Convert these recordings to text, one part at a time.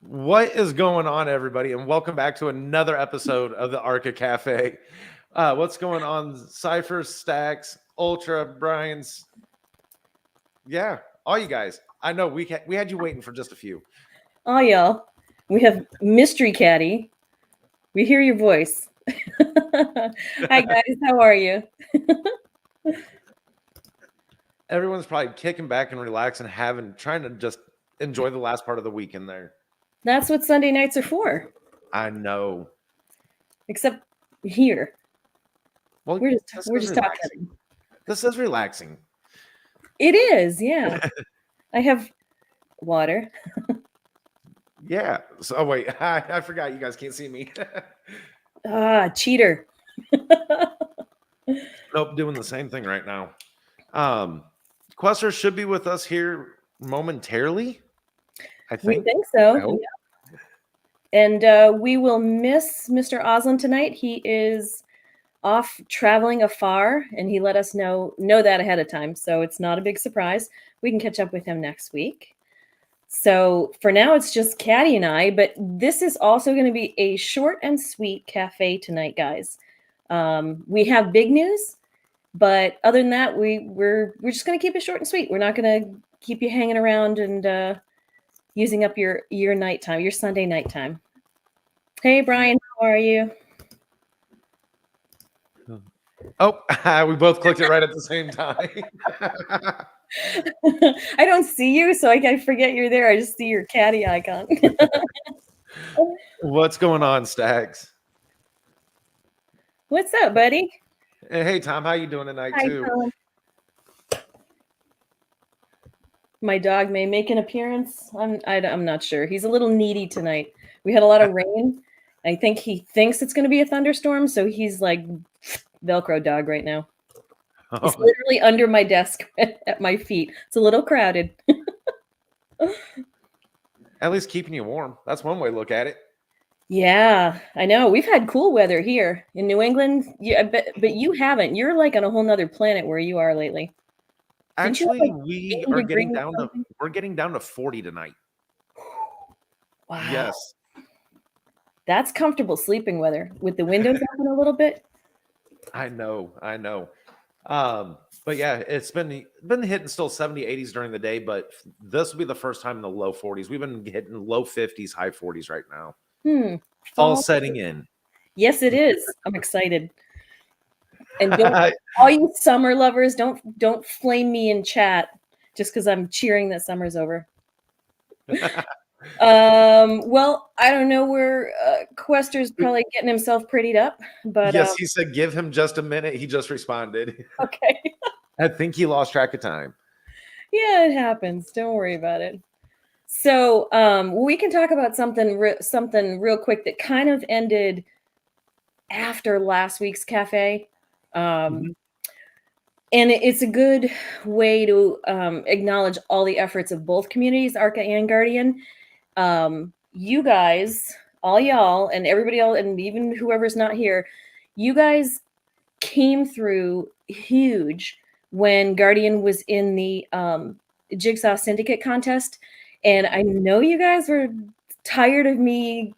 What is going on, everybody? And welcome back to another episode of the Archa Cafe. What's going on, Cypher, Stacks, Ultra, Brian's? Yeah, all you guys. I know we had you waiting for just a few. Oh, y'all. We have Mystery Caddy. We hear your voice. Hi, guys. How are you? Everyone's probably kicking back and relaxing, trying to just enjoy the last part of the weekend there. That's what Sunday nights are for. I know. Except here. Well, We're just relaxing. talking. This is relaxing. It is, yeah. I have water. Yeah. So, oh, wait. I forgot you guys can't see me. Cheater. Nope, doing the same thing right now. Quester should be with us here momentarily. I think. We think so. Yeah. And we will miss Mr. Oslin tonight. He is off traveling afar, and he let us know that ahead of time. So it's not a big surprise. We can catch up with him next week. So for now, it's just Caddy and I, but this is also going to be a short and sweet cafe tonight, guys. We have big news, but other than that, we're just going to keep it short and sweet. We're not going to keep you hanging around and using up your nighttime, your Sunday nighttime. Hey, Brian, how are you? Oh, we both clicked it right at the same time. I don't see you, so I forget you're there. I just see your caddy icon. What's going on, Stacks? What's up, buddy? Hey, Tom, how you doing tonight, Hi, too? Tom. My dog may make an appearance. I'm not sure. He's a little needy tonight. We had a lot of rain. I think he thinks it's going to be a thunderstorm, so he's like Velcro dog right now. He's literally under my desk at my feet. It's a little crowded. At least keeping you warm. That's one way to look at it. Yeah, I know. We've had cool weather here in New England. Yeah, but you haven't. You're like on a whole nother planet where you are lately. Actually, we're getting down to 40 tonight. Wow. Yes. That's comfortable sleeping weather with the windows open a little bit. I know. But yeah, it's been hitting still 70, 80s during the day, but this will be the first time in the low 40s. We've been hitting low 50s, high 40s right now. Fall setting in. Yes, it is. I'm excited. And all you summer lovers, don't flame me in chat just because I'm cheering that summer's over. Well, I don't know where Quester's probably getting himself prettied up, but yes, he said give him just a minute. He just responded. Okay. I think he lost track of time. Yeah, it happens. Don't worry about it. So we can talk about something real quick that kind of ended after last week's cafe. And it's a good way to acknowledge all the efforts of both communities, Arca and Guardian. You guys, all y'all, and everybody else, and even whoever's not here, you guys came through huge when Guardian was in the Jigsaw Syndicate contest. And I know you guys were tired of me,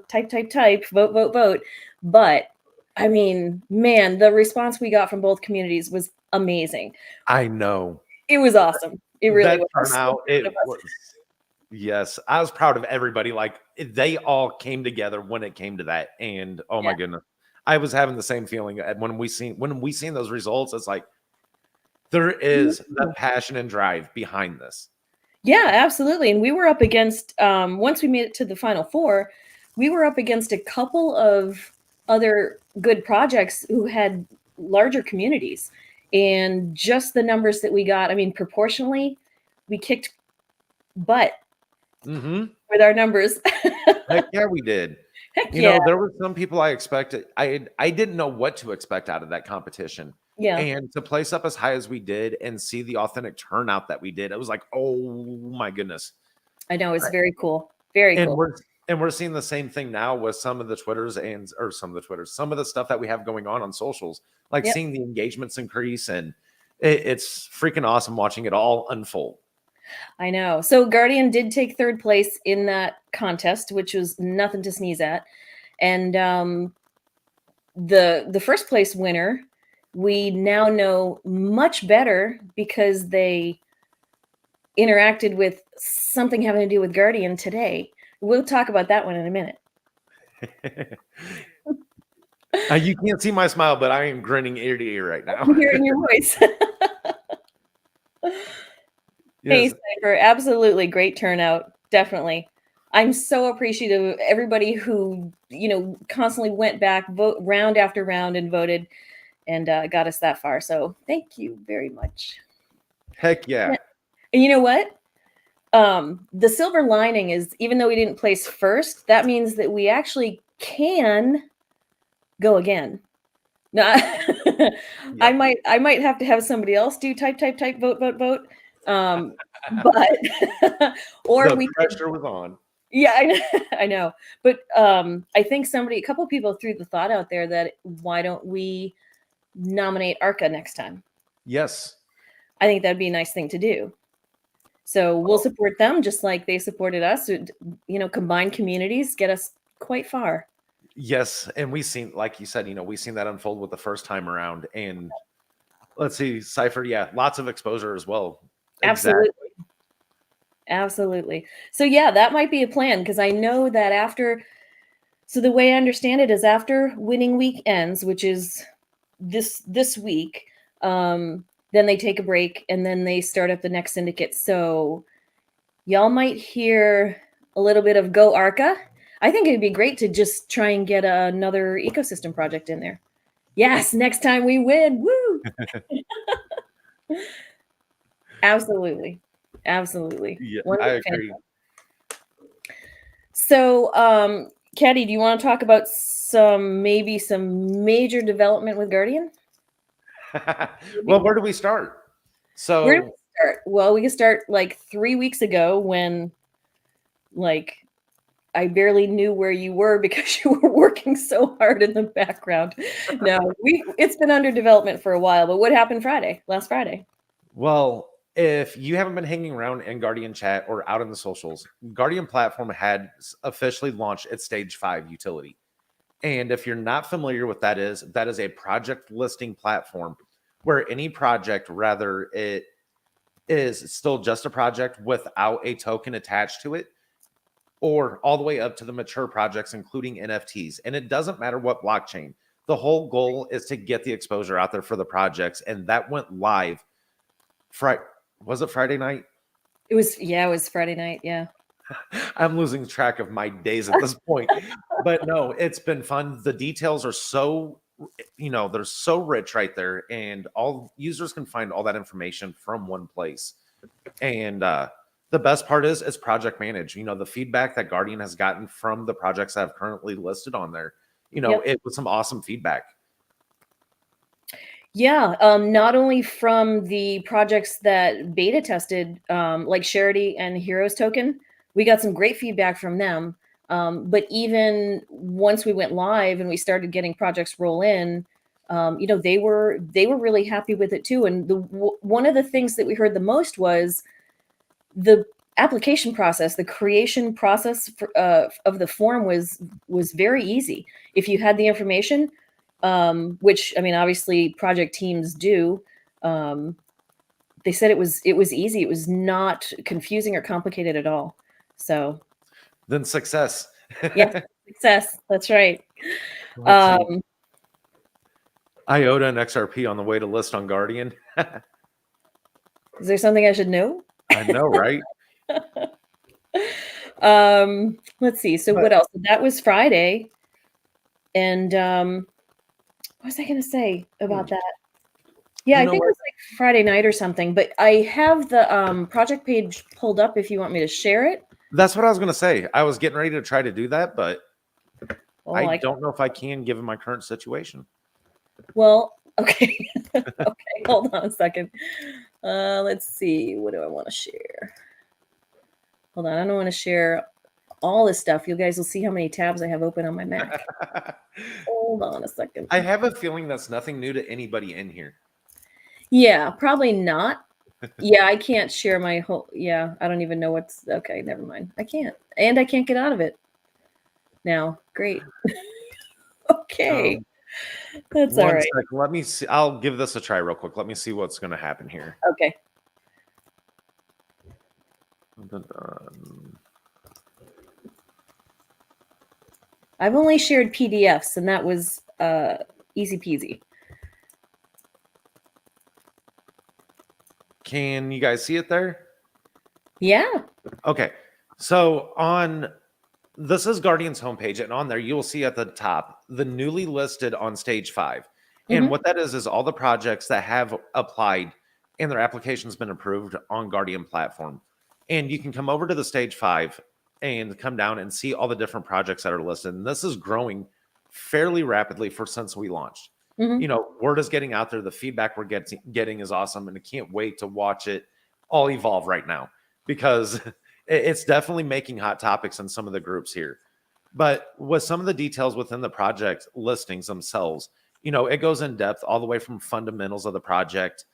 type, vote. But I mean, man, the response we got from both communities was amazing. I know. It was awesome. It really was. Turnout, it was. Yes, I was proud of everybody. Like they all came together when it came to that, and my goodness, I was having the same feeling when we seen those results. It's like there is that passion and drive behind this. Yeah, absolutely. And we were up against once we made it to the final four, we were up against a couple of other good projects who had larger communities, and just the numbers that we got. I mean, proportionally, we kicked butt. With our numbers. Heck yeah, we did. Heck you know, there were some people I expected. I didn't know what to expect out of that competition. Yeah. And to place up as high as we did and see the authentic turnout that we did, it was like, oh my goodness. I know, it's very cool. Very cool. We're seeing the same thing now with some of the some of the stuff that we have going on socials, like seeing the engagements increase, and it's freaking awesome watching it all unfold. I know. So Guardian did take third place in that contest, which was nothing to sneeze at. And the first place winner, we now know much better because they interacted with something having to do with Guardian today. We'll talk about that one in a minute. You can't see my smile, but I am grinning ear to ear right now. I'm hearing your voice. Hey, Yes. Cypher, absolutely great turnout. Definitely. I'm so appreciative of everybody who, constantly went back, vote round after round and voted and got us that far. So thank you very much. Heck yeah. And you know what? The silver lining is even though we didn't place first, that means that we actually can go again. No, I might have to have somebody else do type, vote. But or The we pressure was on. Yeah, I know. But I think a couple of people threw the thought out there that why don't we nominate Arca next time? Yes. I think that'd be a nice thing to do. So we'll support them just like they supported us. Combined communities get us quite far. Yes. And we seen, like you said, we seen that unfold with the first time around. And let's see, Cypher, yeah, lots of exposure as well. Absolutely. Exactly. Absolutely. So yeah, that might be a plan because I know that so the way I understand it is after winning week ends, which is this week, then they take a break and then they start up the next syndicate. So y'all might hear a little bit of Go Arca. I think it'd be great to just try and get another ecosystem project in there. Yes, next time we win. Woo! Absolutely. Yeah, One I big fan. agree. So, Caddy, do you want to talk about maybe some major development with Guardian? Well, where do we start? Where do So we start? Well, we can start like 3 weeks ago when I barely knew where you were because you were working so hard in the background. No, it's been under development for a while, but what happened last Friday? well, if you haven't been hanging around in Guardian chat or out in the socials, Guardian platform had officially launched its stage 5 utility. And if you're not familiar with that is a project listing platform where any project, rather it is still just a project without a token attached to it, or all the way up to the mature projects, including NFTs. And it doesn't matter what blockchain. The whole goal is to get the exposure out there for the projects. And that went live was it Friday night? It was Friday night. Yeah. I'm losing track of my days at this point. But no, it's been fun. The details are so, they're so rich right there. And all users can find all that information from one place. And the best part is it's project managed. The feedback that Guardian has gotten from the projects that I've currently listed on there, Yep. it was some awesome feedback. Yeah, not only from the projects that beta tested, like Charity and Heroes Token, we got some great feedback from them. But even once we went live and we started getting projects roll in, they were really happy with it too. And one of the things that we heard the most was the application process, the creation process of the form was very easy. If you had the information, which I mean, obviously project teams do. They said it was easy. It was not confusing or complicated at all. So Then success. yeah, success. That's right. IOTA and XRP on the way to list on Guardian. Is there something I should know? I know, right? Let's see. So what else? That was Friday. And what was I going to say about that? Yeah, I think it was like Friday night or something, but I have the project page pulled up if you want me to share it. That's what I was going to say. I was getting ready to try to do that, but I don't know if I can given my current situation. Well, okay. Okay, hold on a second. Let's see. What do I want to share? Hold on. I don't want to share all this stuff. You guys will see how many tabs I have open on my Mac. Hold on a second. I have a feeling that's nothing new to anybody in here. Yeah, probably not. Yeah, I can't share my whole. Yeah, I don't even know what's. Okay, never mind. I can't, and I can't get out of it now. Great. Okay, Um, that's all one right. second. Let me see. I'll give this a try real quick. Let me see what's going to happen here. Okay. Dun, dun. I've only shared PDFs, and that was easy peasy. Can you guys see it there? Yeah. Okay. So on this is Guardian's homepage, and on there you will see at the top the newly listed on stage 5. And Mm-hmm. what that is all the projects that have applied and their application's been approved on Guardian platform. And you can come over to the stage 5 and come down and see all the different projects that are listed. And this is growing fairly rapidly for since we launched. Mm-hmm. You know, word is getting out there. The feedback we're getting is awesome, and I can't wait to watch it all evolve right now because it's definitely making hot topics in some of the groups here. But with some of the details within the project listings themselves, you know, it goes in depth all the way from fundamentals of the project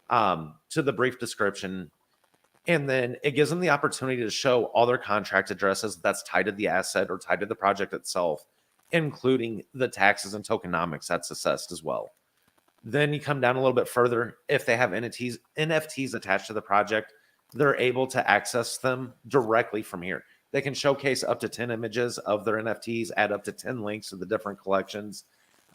to the brief description. And then it gives them the opportunity to show all their contract addresses that's tied to the asset or tied to the project itself, including the taxes and tokenomics that's assessed as well. Then you come down a little bit further. If they have NFTs attached to the project, they're able to access them directly from here. They can showcase up to 10 images of their NFTs, add up to 10 links to the different collections.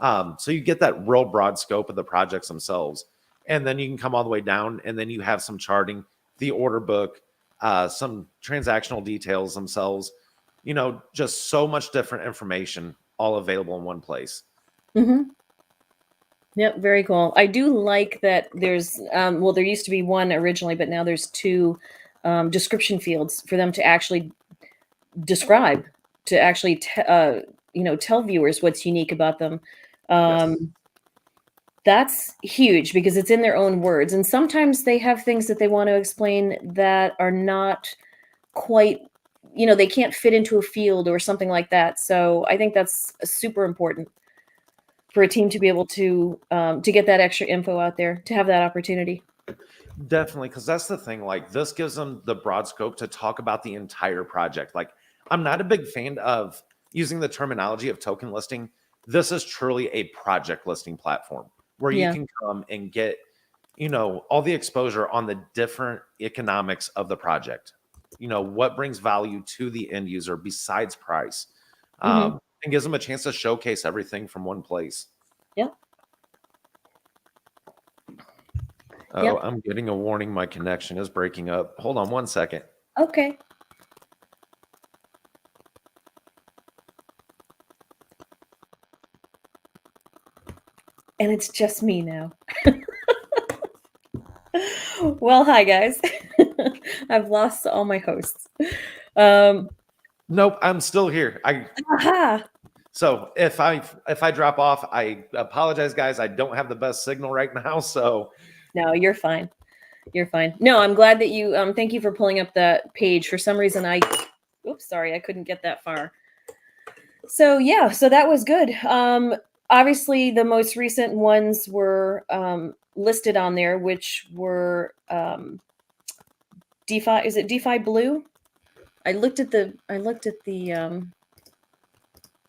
So you get that real broad scope of the projects themselves. And then you can come all the way down, and then you have some charting, the order book, some transactional details themselves, you know, just so much different information all available in one place. Mm-hmm. Yep, very cool. I do like that there's well, there used to be one originally, but now there's two description fields for them to actually describe, to actually tell viewers what's unique about them. Yes. That's huge because it's in their own words, and sometimes they have things that they want to explain that are not quite, they can't fit into a field or something like that. So I think that's super important for a team to be able to get that extra info out there, to have that opportunity. Definitely, because that's the thing. Like, this gives them the broad scope to talk about the entire project. Like, I'm not a big fan of using the terminology of token listing. This is truly a project listing platform where you Yeah. can come and get, you know, all the exposure on the different economics of the project. You know, what brings value to the end user besides price, Hmm. and gives them a chance to showcase everything from one place. Yep. Oh, Yep. I'm getting a warning. My connection is breaking up. Hold on one second. Okay. And it's just me now. Well, hi guys. I've lost all my hosts. Um, Nope, I'm still here. aha. So if I drop off, I apologize, guys. I don't have the best signal right now. So No, you're fine. You're fine. No, I'm glad that you. Thank you for pulling up that page. For some reason, oops, sorry, I couldn't get that far. So yeah, so that was good. Obviously, the most recent ones were listed on there, which were DeFi. Is it DeFi Blue? I looked at the. I looked at the.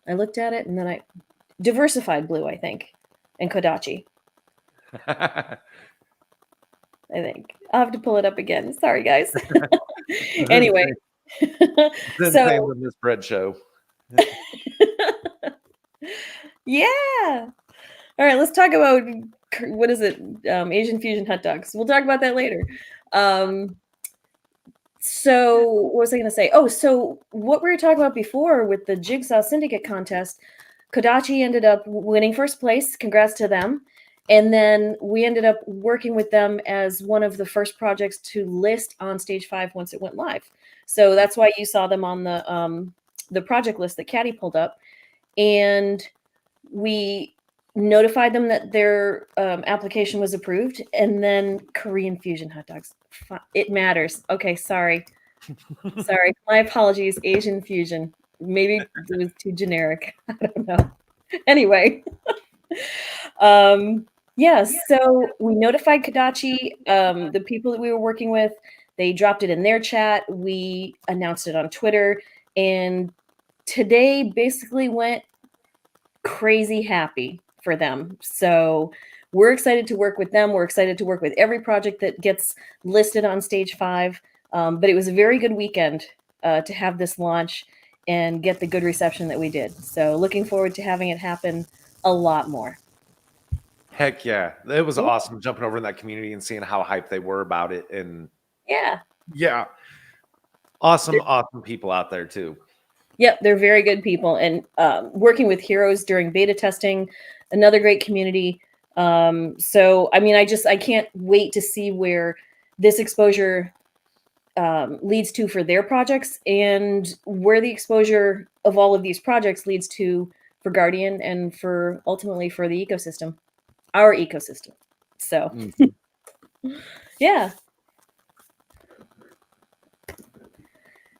I looked at it, and then I diversified Blue, I think, and Kodachi. I think I'll have to pull it up again. Sorry, guys. Anyway, then paying so the Miss Bread show. yeah. All right, let's talk about what is it? Asian fusion hot dogs. We'll talk about that later. So what was I going to say? Oh, so what we were talking about before with the Jigsaw Syndicate contest, Kodachi ended up winning first place. Congrats to them. And then we ended up working with them as one of the first projects to list on Stage 5 once it went live. So that's why you saw them on the project list that Caddy pulled up. And we notified them that their application was approved, and then Korean fusion hot dogs. It matters. Okay, sorry. My apologies. Asian fusion. Maybe it was too generic. I don't know. Anyway, Yeah, so we notified Kadachi, the people that we were working with, they dropped it in their chat. We announced it on Twitter, and today basically went crazy happy for them. So we're excited to work with them. We're excited to work with every project that gets listed on Stage 5. But it was a very good weekend to have this launch and get the good reception that we did. So looking forward to having it happen a lot more. Heck yeah. It was Yeah. awesome jumping over in that community and seeing how hyped they were about it. And Yeah. yeah, awesome people out there too. Yep, they're very good people. And working with Heroes during beta testing, another great community. So, I mean, I can't wait to see where this exposure leads to for their projects and where the exposure of all of these projects leads to for Guardian and for ultimately for the ecosystem, our ecosystem. So, yeah.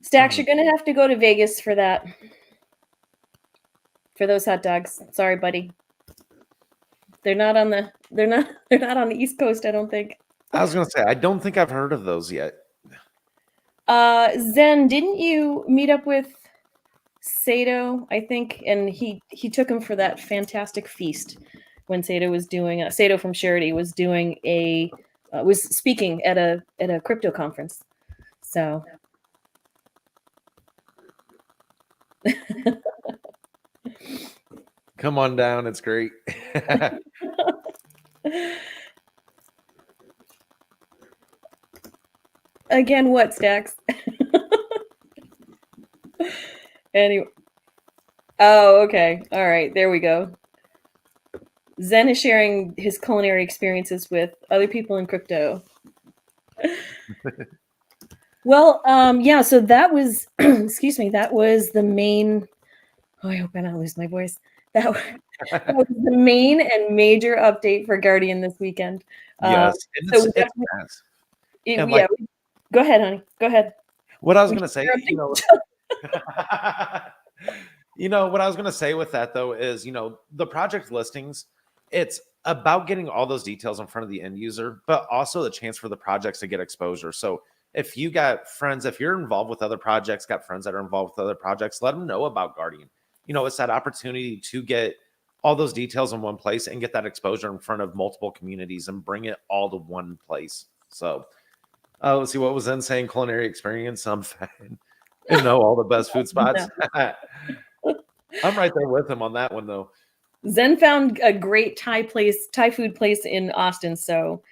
Stacks, you're going to have to go to Vegas for that. For those hot dogs. Sorry, buddy. They're not on the East Coast, I don't think. I was gonna say, I don't think I've heard of those yet. Zen, didn't you meet up with Sato, I think, and he took him for that fantastic feast when Sato was doing Sato from Charity was doing a was speaking at a crypto conference. So Come on down, it's great. again, what Stacks? Anyway. Oh, okay. All right. There we go. Zen is sharing his culinary experiences with other people in crypto. Well, yeah, so that was, excuse me, that was the main, oh, I hope I don't lose my voice. That was the main and major update for Guardian this weekend. Yes, and So it's fast. And yeah, like, go ahead, honey. Go ahead. what I was gonna say, what I was gonna say with that though is, the project listings, it's about getting all those details in front of the end user, but also the chance for the projects to get exposure. So if you got friends, if you're involved with other projects, got friends that are involved with other projects, let them know about Guardian. It's that opportunity to get all those details in one place and get that exposure in front of multiple communities and bring it all to one place. So let's see, what was then saying culinary experience. I'm fan and know all the best food spots. I'm right there with him on that one though. Zen found a great Thai food place in Austin, so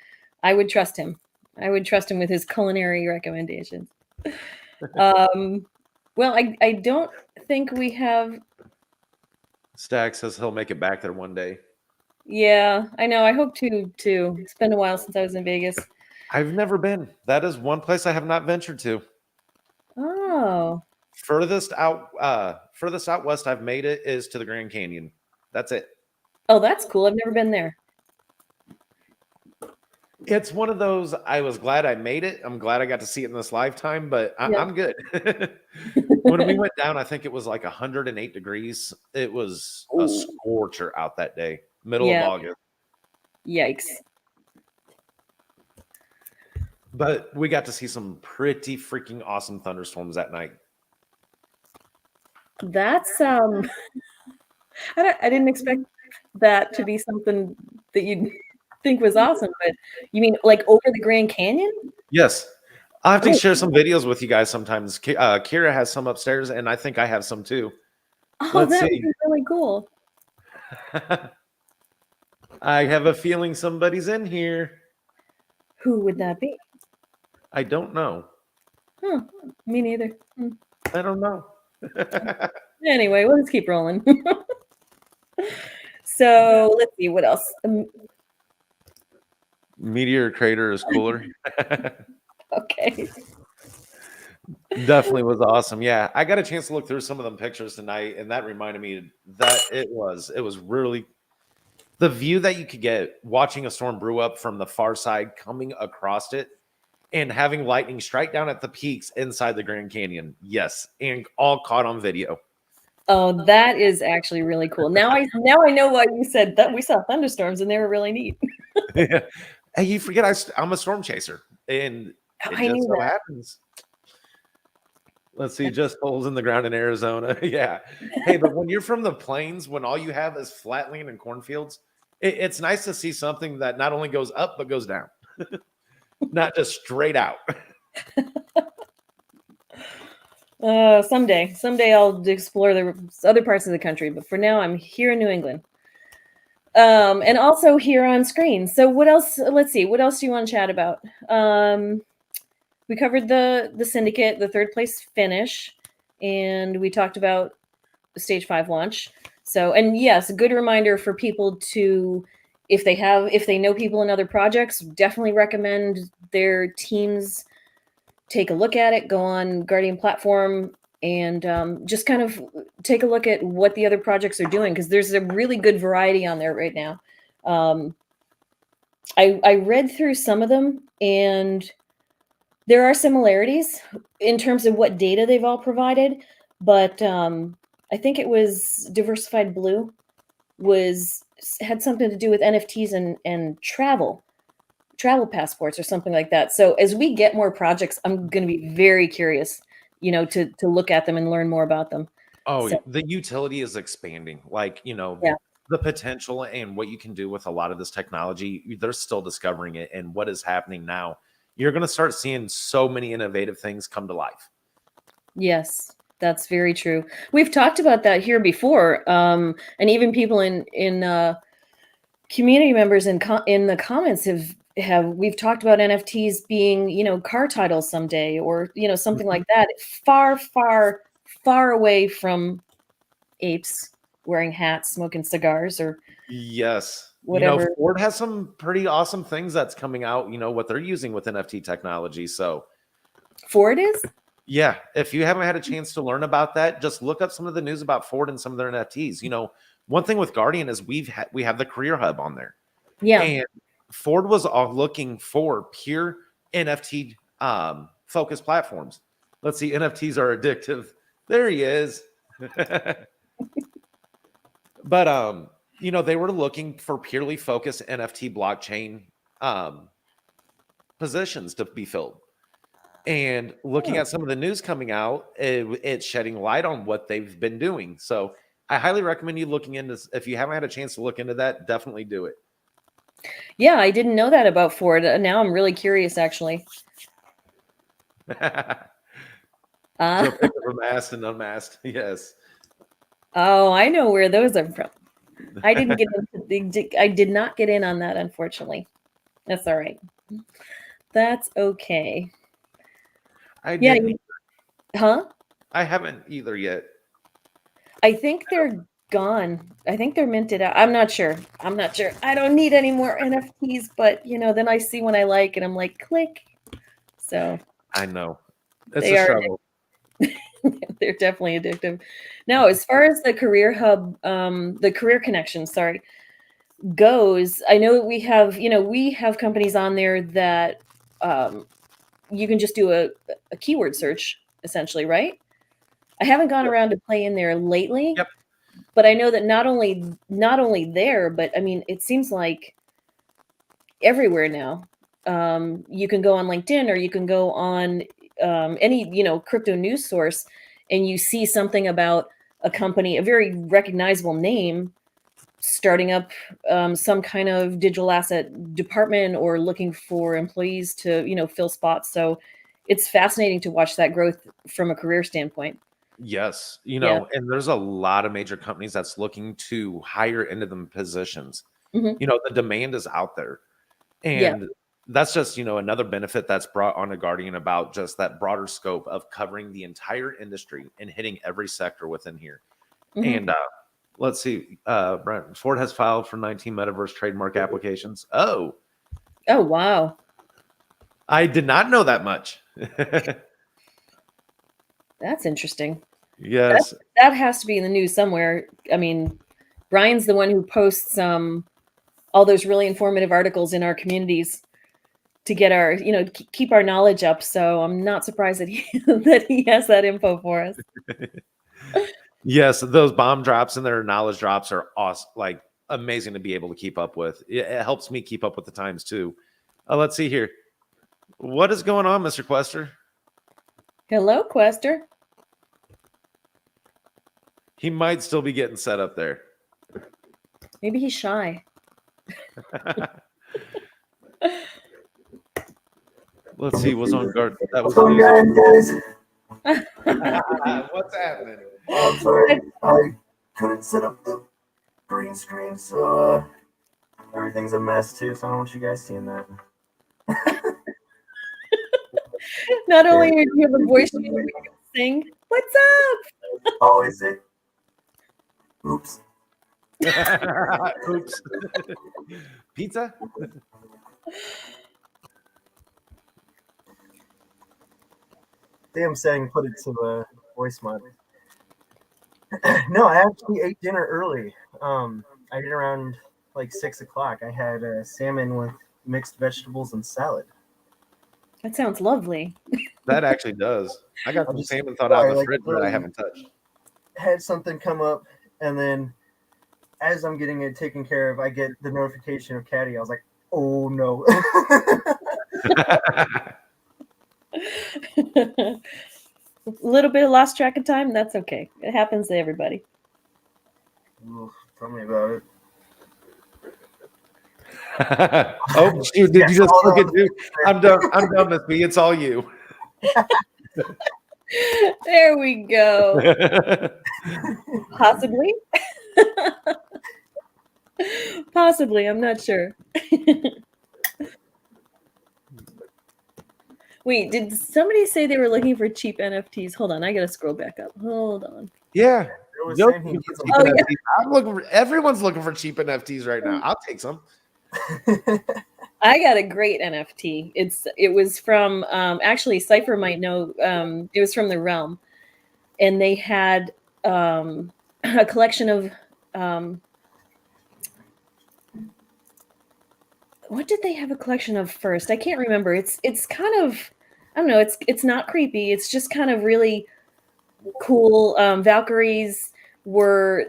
I would trust him. I would trust him with his culinary recommendations. Well, I don't think we have. Stack says he'll make it back there one day. Yeah, I know. I hope to too. It's been a while since I was in Vegas. I've never been. That is one place I have not ventured to. Oh. Furthest out west I've made it is to the Grand Canyon. That's it. Oh, that's cool. I've never been there. It's one of those, I was glad I made it. I'm glad I got to see it in this lifetime, but I'm good. When we went down, I think it was like 108 degrees. It was a scorcher out that day, middle of August. Yikes. But we got to see some pretty freaking awesome thunderstorms that night. That's I didn't expect that to be something that you'd think was awesome, but you mean like over the Grand Canyon? Yes. I'll have to share some videos with you guys sometimes. Kira has some upstairs, and I think I have some too. Oh, that would be really cool. I have a feeling somebody's in here. Who would that be? I don't know. Huh. Me neither. I don't know. Anyway, let's keep rolling. So let's see what else. Meteor crater is cooler. Okay. Definitely was awesome. Yeah, I got a chance to look through some of them pictures tonight, and that reminded me that it was really the view that you could get watching a storm brew up from the far side, coming across it, and having lightning strike down at the peaks inside the Grand Canyon. Yes, and all caught on video. Oh, that is actually really cool. Now I know why you said that we saw thunderstorms and they were really neat. Hey, you forget I'm a storm chaser, and it I just knew so that. happens. Let's see, just holes in the ground in Arizona. Yeah. Hey, but when you're from the plains, when all you have is flatland and cornfields, it's nice to see something that not only goes up but goes down, not just straight out. Someday I'll explore the other parts of the country, but for now I'm here in New England. And also here on screen. So what else? Let's see. What else do you want to chat about? We covered the syndicate, the third place finish, and we talked about the stage 5 launch. So, and yes, a good reminder for people to, if they know people in other projects, definitely recommend their teams take a look at it, go on Guardian platform, and just kind of take a look at what the other projects are doing, because there's a really good variety on there right now. I read through some of them, and there are similarities in terms of what data they've all provided, but I think it was Diversified Blue had something to do with NFTs and travel passports or something like that. So as we get more projects, I'm going to be very curious, to look at them and learn more about them. Oh, So the utility is expanding. Like, yeah, the potential and what you can do with a lot of this technology, they're still discovering it. And what is happening now, you're going to start seeing so many innovative things come to life. yes, that's very true. We've talked about that here before, and even people in community members in the comments have we've talked about NFTs being car titles someday, or something Mhm. like that, far far far away from apes wearing hats smoking cigars or Yes. whatever. Ford has some pretty awesome things that's coming out, what they're using with NFT technology. So, Ford is. yeah, if you haven't had a chance to learn about that, just look up some of the news about Ford and some of their NFTs. One thing with Guardian is we have the Career Hub on there. Yeah. And Ford was all looking for pure NFT focused platforms. Let's see, NFTs are addictive. There he is. But they were looking for purely focused NFT blockchain um positions to be filled. And looking Oh. at some of the news coming out, it's shedding light on what they've been doing. So I highly recommend you looking into this. If you haven't had a chance to look into that, definitely do it. Yeah, I didn't know that about Ford. Now I'm really curious, actually. Joe Uh, picked up a masked and unmasked. Yes. oh, I know where those are from. I didn't get I did not get in on that, unfortunately. That's all right. That's okay. I Yeah. didn't. Huh? I haven't either yet. I think they're gone. I think they're minted out. I'm not sure. I don't need any more NFTs, but then I see one I like and I'm like, click. So I know. It's they a are struggle. they're definitely addictive. Now, as far as the career hub, the career connection, sorry, goes, I know we have companies on there that you can just do a keyword search, essentially, right? I haven't gone Yep. around to play in there lately, Yep. but I know that not only there, but I mean, it seems like everywhere now. You can go on LinkedIn, or you can go on any crypto news source, and you see something about a company, a very recognizable name, starting up some kind of digital asset department or looking for employees to fill spots. So it's fascinating to watch that growth from a career standpoint. Yes. Yeah. And there's a lot of major companies that's looking to hire into them positions. Hmm. The demand is out there. Yeah. And that's just, another benefit that's brought on a Guardian about just that broader scope of covering the entire industry and hitting every sector within here. Hmm. And let's see, Brent, Ford has filed for 19 metaverse trademark applications. Oh, Oh, wow. I did not know that much. That's interesting. That Yes. that has to be in the news somewhere. I mean, Brian's the one who posts all those really informative articles in our communities to get our, keep our knowledge up. So I'm not surprised that he that he has that info for us. Yes, those bomb drops and their knowledge drops are awesome, like amazing to be able to keep up with. It helps me keep up with the times too. Let's see here. What is going on, Mr. Quester? Hello, Quester. He might still be getting set up there. Maybe he's shy. Let's see what's on guard. That was What's going on, guys? what's happening. I'm sorry, I couldn't set up the green screen, so everything's a mess too. So I don't want you guys seeing that. Not only do you have a voice, you can sing. What's up? Always say, "Oops." Oops. Pizza? Damn setting put it to voice mod. No, I actually ate dinner early. I ate around like 6 o'clock. I had salmon with mixed vegetables and salad. That sounds lovely. That actually does. I got I'm some just salmon thawed out in the like, fridge that I really haven't touched. had something come up, and then as I'm getting it taken care of, I get the notification of Caddy. I was like, oh no. A little bit of lost track of time. That's okay. It happens to everybody. Oof, tell me about it. Oh shoot! Did Yes, you just hold forget? on. Dude, I'm done. I'm done, Miss B. It's all you. There we go. Possibly. Possibly. I'm not sure. Wait, did somebody say they were looking for cheap NFTs? Hold on, I gotta scroll back up. Hold on. Yeah. It was Yo, saying he needs cheap Oh, yeah. NFTs. I'm looking for. Everyone's looking for cheap NFTs right now. I'll take some. I got a great NFT. It was from actually Cypher might know. It was from the Realm, and they had a collection of what did they have a collection of first? I can't remember. It's kind of, I don't know. It's not creepy. It's just kind of really cool. Valkyries were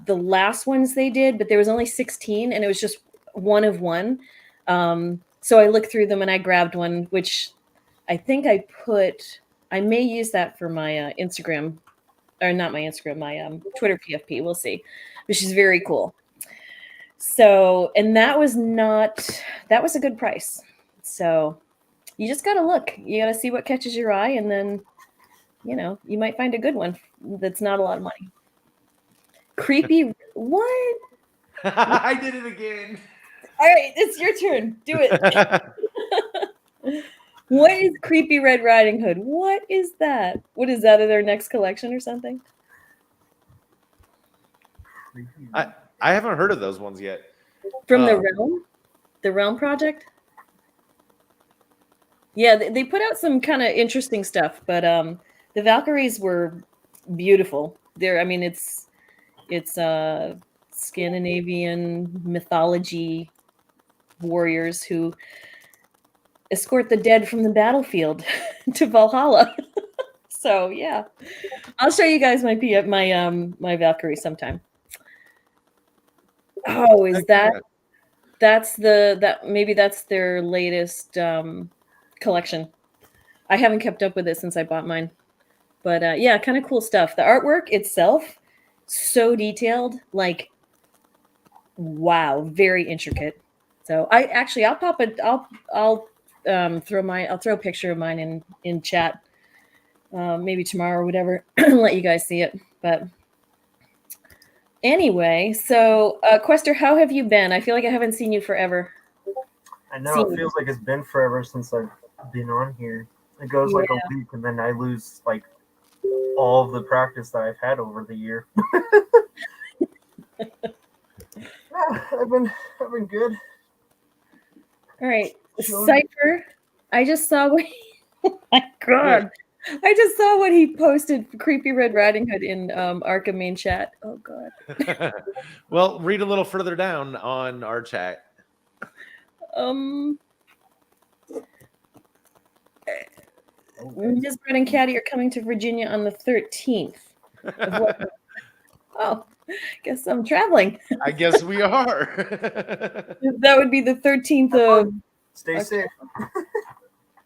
the last ones they did, but there was only 16, and it was just one of one. So I looked through them and I grabbed one, which I think I may use that for my Instagram, or not my Instagram, my Twitter PFP. We'll see, which is very cool. So, and that was a good price. So you just got to look. You got to see what catches your eye, and then, you might find a good one that's not a lot of money. Creepy. What? I did it again. All right, it's your turn. Do it. What is Creepy Red Riding Hood? What is that? What is that? Of their next collection or something? I haven't heard of those ones yet. From the Realm Project. Yeah, they put out some kind of interesting stuff, but the Valkyries were beautiful. It's Scandinavian mythology warriors who escort the dead from the battlefield to Valhalla. So yeah, I'll show you guys my Valkyrie sometime. Oh, maybe that's their latest collection. I haven't kept up with it since I bought mine, but yeah, kind of cool stuff. The artwork itself, so detailed, like wow, very intricate. So I'll throw a picture of mine in chat, maybe tomorrow or whatever, let you guys see it. But anyway, so Quester, how have you been? I feel like I haven't seen you forever. I know, it feels like it's been forever since I've been on here. It goes like a week, and then I lose like all of the practice that I've had over the year. Yeah, I've been good. All right, Cypher. I just saw what. Oh my god! I just saw what he posted. Creepy Red Riding Hood in Arca main chat. Oh god. Well, read a little further down on our chat. Miss Brett and Caddy are coming to Virginia on the 13th. Of what? Oh, guess I'm traveling. I guess we are. That would be the 13th of. Stay safe.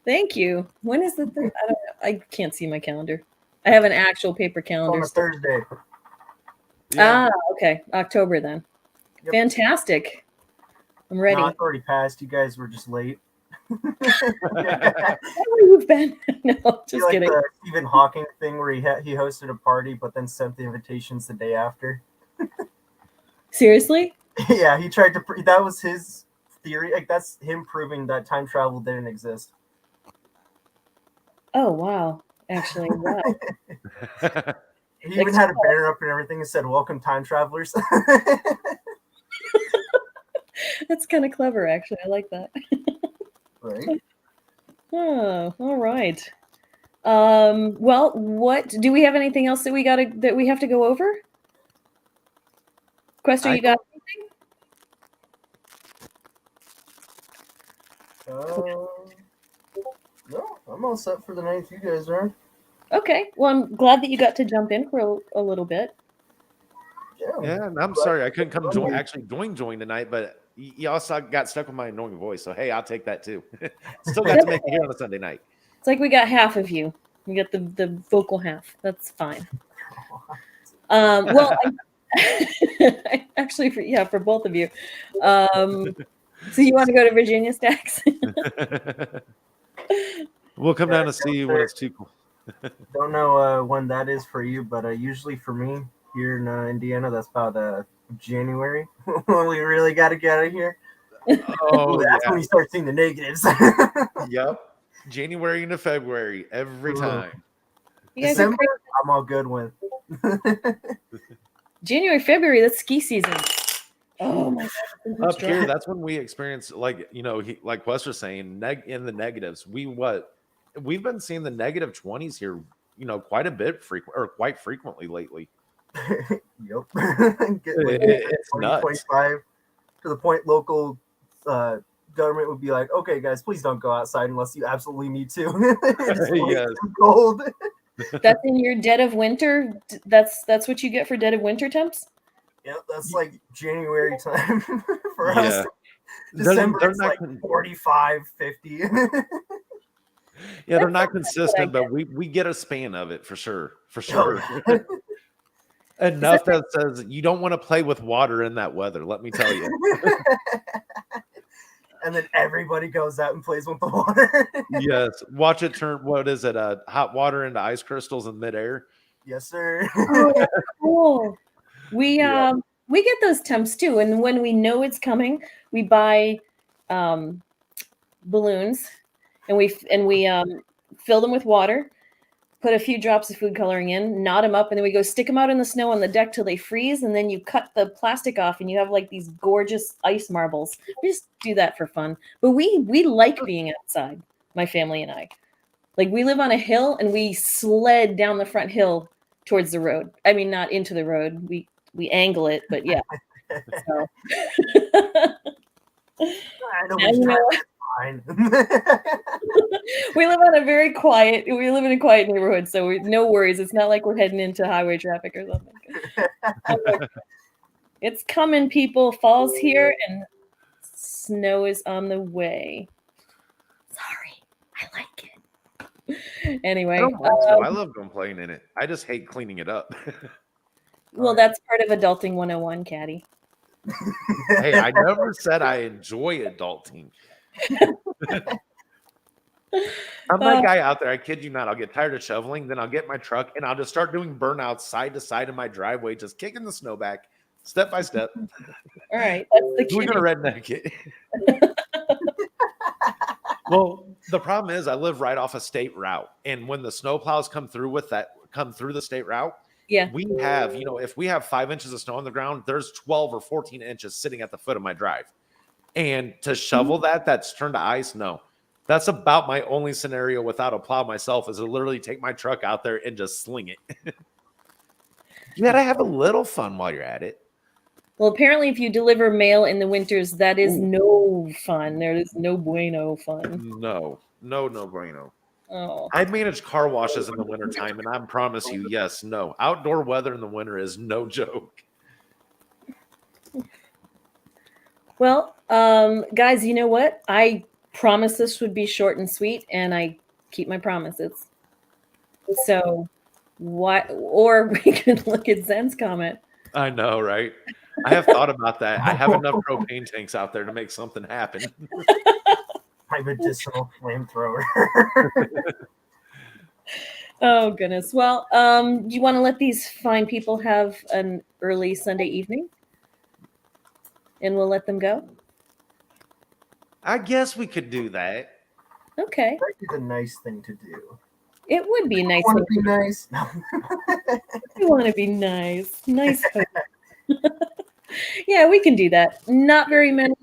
Thank you. When is the third? I don't know. I can't see my calendar. I have an actual paper It's on calendar. a Thursday. Yeah. Okay. October then. Yep. Fantastic. I'm ready. No, it's already passed. You guys were just late. That's where you've been. No, just like kidding. the Stephen Hawking thing where he hosted a party, but then sent the invitations the day after. Seriously? Yeah, he tried to. That was his theory. Like that's him proving that time travel didn't exist. Oh wow. Actually, wow. He even had a banner up and everything and said, "Welcome, time travelers." That's kind of clever, actually. I like that. Right. Oh, all right. Well, what do we have anything else that we have to go over? Quester, you got No, I'm all set for the night. You guys are. okay. Well, I'm glad that you got to jump in for a little bit. Yeah, and I'm sorry I couldn't come join tonight, but y'all got stuck with my annoying voice. So hey, I'll take that too. Still got to make it here on a Sunday night. It's like we got half of you. We got the vocal half. That's fine. Well, actually, for both of you. So you want to go to Virginia Stacks? We'll come down to see you when it's too cool. Don't know when that is for you, but usually for me here in Indiana, that's about January when we really got to get out of here. Oh, that's when you start seeing the negatives. Yep, January into February every time. December, I'm all good with. January, February, that's ski season. Oh my God. Up here, that's when we experience, like, like Wes was saying, in the negatives. We've been seeing the negative 20s here, quite a bit quite frequently lately. Yep. It's nuts. 25 to the point local government would be like, okay, guys, please don't go outside unless you absolutely need to. Yes. Cold. That's in your dead of winter. That's what you get for dead of winter temps. Yep, that's like January time for us. December it's like 45, 50. Yeah, they're not consistent, but we get a span of it for sure. For sure. Enough that says you don't want to play with water in that weather, let me tell you. And then everybody goes out and plays with the water. Yes. Watch it turn, what is it, hot water into ice crystals in midair? Yes, sir. Oh, cool. We get those temps too, and when we know it's coming, we buy balloons, and we fill them with water, put a few drops of food coloring in, knot them up, and then we go stick them out in the snow on the deck till they freeze, and then you cut the plastic off, and you have like these gorgeous ice marbles. We just do that for fun, but we like being outside. My family and I, like, we live on a hill, and we sled down the front hill towards the road. I mean, not into the road. We angle it, but yeah. So. I know fine. We live in a quiet neighborhood, so no worries. It's not like we're heading into highway traffic or something. It's coming, people. Fall's here and snow is on the way. Sorry, I like it. Anyway, I love going playing in it. I just hate cleaning it up. Well, that's part of adulting 101, Caddy. Hey, I never said I enjoy adulting. I'm that guy out there. I kid you not. I'll get tired of shoveling, then I'll get my truck and I'll just start doing burnouts side to side in my driveway, just kicking the snow back step by step. All right, that's the kid. We're gonna redneck it. Well, the problem is I live right off a state route, and when the snow plows come through the state route, yeah, we have, if we have 5 inches of snow on the ground, there's 12 or 14 inches sitting at the foot of my drive. And to shovel that's turned to ice, no. That's about my only scenario without a plow myself, is to literally take my truck out there and just sling it. You gotta have a little fun while you're at it. Well, apparently, if you deliver mail in the winters, that is no fun. There is no bueno fun. No bueno. Oh, I manage car washes in the wintertime, and I promise you, yes, no. Outdoor weather in the winter is no joke. well, guys, you know what? I promised this would be short and sweet, and I keep my promises. So, what? Or we can look at Zen's comment. I know, right? I have thought about that. I have enough propane tanks out there to make something happen. My medicinal flamethrower. Oh goodness. Well, do you want to let these fine people have an early Sunday evening, and we'll let them go? I guess we could do that. Okay. That'd be the nice thing to do. It would be a nice. Want to be nice? You want to be nice. Nice. Yeah, we can do that. Not very many,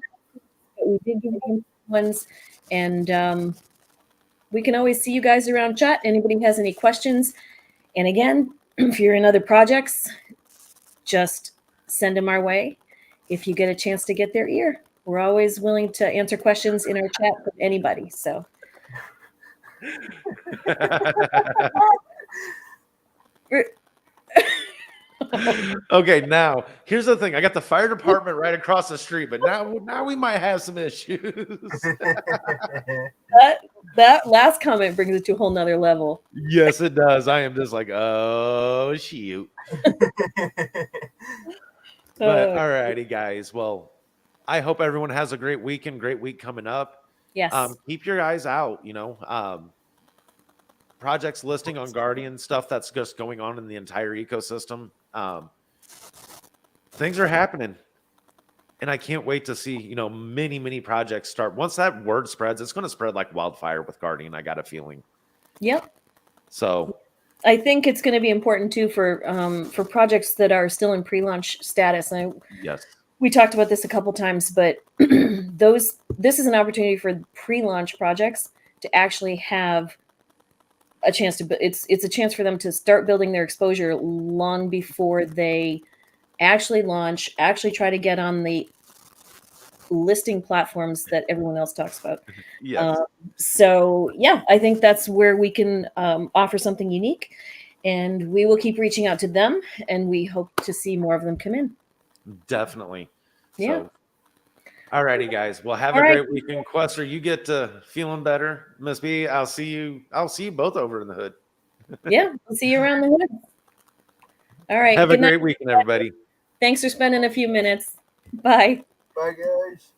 but we did give you ones, and we can always see you guys around chat. Anybody has any questions? And again, if you're in other projects, just send them our way. If you get a chance to get their ear, we're always willing to answer questions in our chat with anybody. So. Okay, now here's the thing. I got the fire department right across the street, but now we might have some issues. That last comment brings it to a whole nother level. Yes, it does. I am just like, oh shoot. But all righty, guys. Well, I hope everyone has a great weekend, great week coming up. Yes. Keep your eyes out, projects listing on Guardian, stuff that's just going on in the entire ecosystem. Things are happening. And I can't wait to see, many projects start. Once that word spreads, it's going to spread like wildfire with Guardian. I got a feeling. Yep. So I think it's going to be important too for projects that are still in pre-launch status. Yes, we talked about this a couple times, but this is an opportunity for pre-launch projects to actually have a chance to. It's a chance for them to start building their exposure long before they actually launch. Actually, try to get on the listing platforms that everyone else talks about. yes. So yeah, I think that's where we can offer something unique, and we will keep reaching out to them, and we hope to see more of them come in. Definitely. Yeah. So, all righty, guys. Well, have a great weekend. Quester, you get feeling better. Miss B, I'll see you both over in the hood. Yeah, we'll see you around the hood. All right. Have a great weekend, everybody. Thanks for spending a few minutes. Bye. Bye, guys.